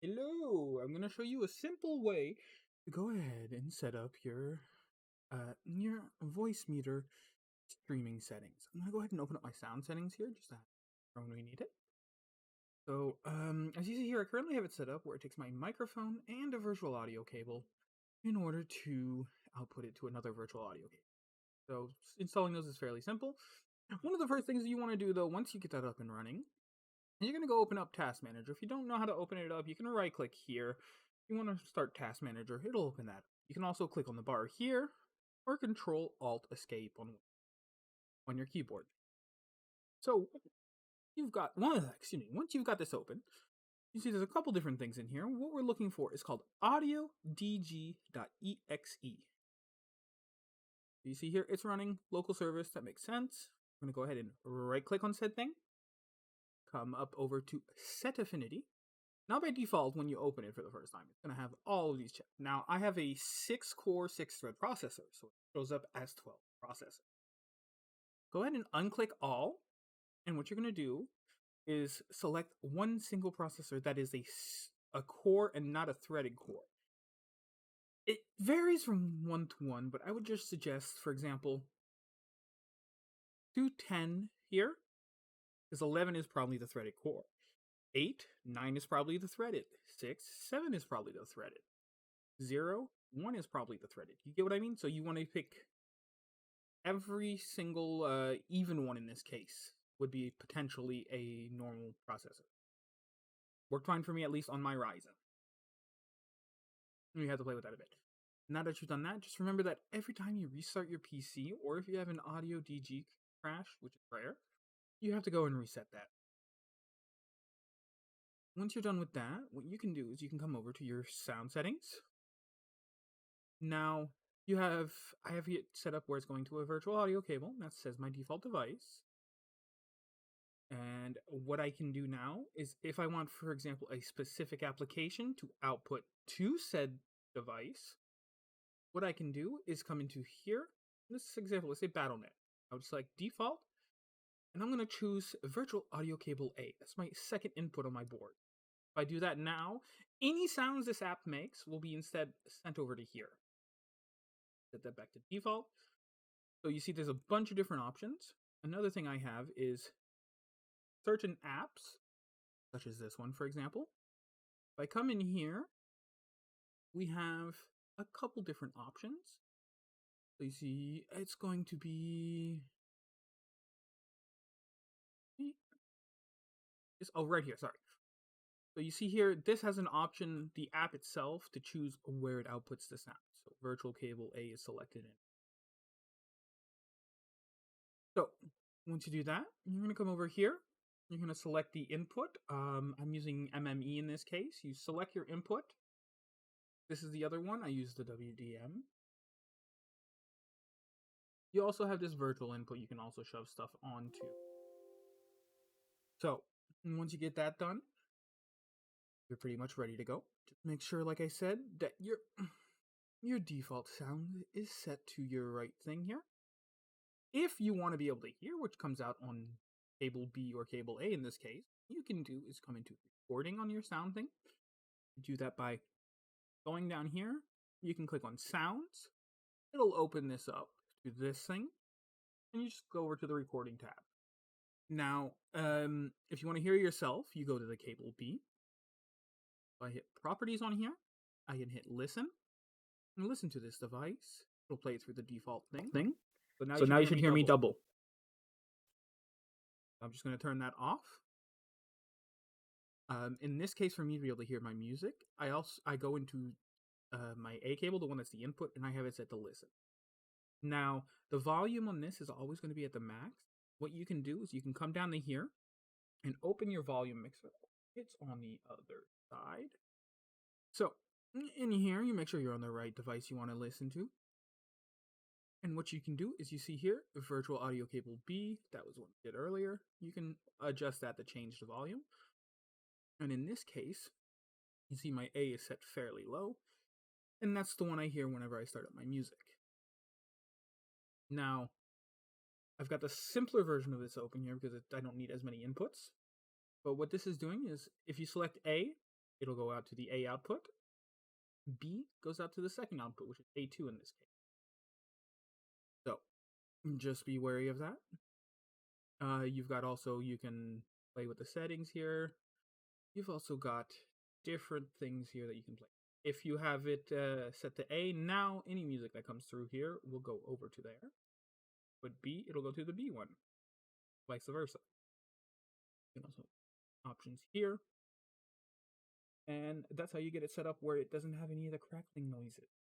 Hello, I'm going to show you a simple way to go ahead and set up your Voicemeter streaming settings. I'm going to go ahead and open up my sound settings here just to have it when we need it. So, as you see here, I currently have it set up where it takes my microphone and a virtual audio cable in order to output it to another virtual audio cable. So, installing those is fairly simple. One of the first things that you want to do, though, once you get that up and running, you're going to go open up Task Manager. If you don't know how to open it up, you can right click here. If you want to start Task Manager, it'll open that. You can also click on the bar here or Control Alt Escape on your keyboard. So you've got once you've got this open, you see there's a couple different things in here. What we're looking for is called audiodg.exe. You see here it's running local service. That makes sense. I'm going to go ahead and right click on said thing. Come up over to Set Affinity. Now, by default, when you open it for the first time, it's going to have all of these checked. Now, I have a 6-core, 6-thread processor, so it shows up as 12 processor. Go ahead and unclick all, and what you're going to do is select one single processor that is a core and not a threaded core. It varies from one to one, but I would just suggest, for example, 210 here, because 11 is probably the threaded core. 8, 9 is probably the threaded. 6, 7 is probably the threaded. 0, 1 is probably the threaded. You get what I mean? So you want to pick every single even one in this case would be potentially a normal processor. Worked fine for me, at least on my Ryzen. You have to play with that a bit. Now that you've done that, just remember that every time you restart your PC, or if you have an audio DG crash, which is rare, you have to go and reset that. Once you're done with that, what you can do is you can come over to your sound settings. Now, I have it set up where it's going to a virtual audio cable. That says my default device. And what I can do now is if I want, for example, a specific application to output to said device, what I can do is come into here. In this example, let's say BattleNet. I'll select default, and I'm going to choose virtual audio cable A. That's my second input on my board. If I do that now, any sounds this app makes will be instead sent over to here. Set that back to default. So you see there's a bunch of different options. Another thing I have is certain apps, such as this one, for example. If I come in here, we have a couple different options. So you see it's going to be right here, sorry. So you see here, this has an option, the app itself, to choose where it outputs the sound. So virtual cable A is selected in. So once you do that, you're going to come over here. You're going to select the input. I'm using MME in this case. You select your input. This is the other one. I use the WDM. You also have this virtual input you can also shove stuff onto. So once you get that done, you're pretty much ready to go. Just make sure, like I said, that your default sound is set to your right thing here. If you want to be able to hear which comes out on cable B or cable A in this case, you can do is come into recording on your sound thing. You do that by going down here. You can click on sounds. It'll open this up to this thing, and you just go over to the recording tab. Now, if you want to hear yourself, you go to the cable B. If I hit properties on here, I can hit listen and listen to this device. It'll play through the default thing. So now you should hear me double. I'm just going to turn that off. In this case, for me to be able to hear my music, I go into my A cable, the one that's the input, and I have it set to listen. Now, the volume on this is always going to be at the max. What you can do is you can come down to here and open your volume mixer. It's on the other side. So, in here, you make sure you're on the right device you want to listen to. And what you can do is you see here, virtual audio cable B, that was what we did earlier. You can adjust that to change the volume. And in this case, you see my A is set fairly low. And that's the one I hear whenever I start up my music. Now, I've got the simpler version of this open here because I don't need as many inputs. But what this is doing is, if you select A, it'll go out to the A output. B goes out to the second output, which is A2 in this case. So just be wary of that. You've got also, you can play with the settings here. You've also got different things here that you can play. If you have it set to A, now any music that comes through here will go over to there. But B, it'll go to the B one, vice versa. You can also options here. And that's how you get it set up where it doesn't have any of the crackling noises.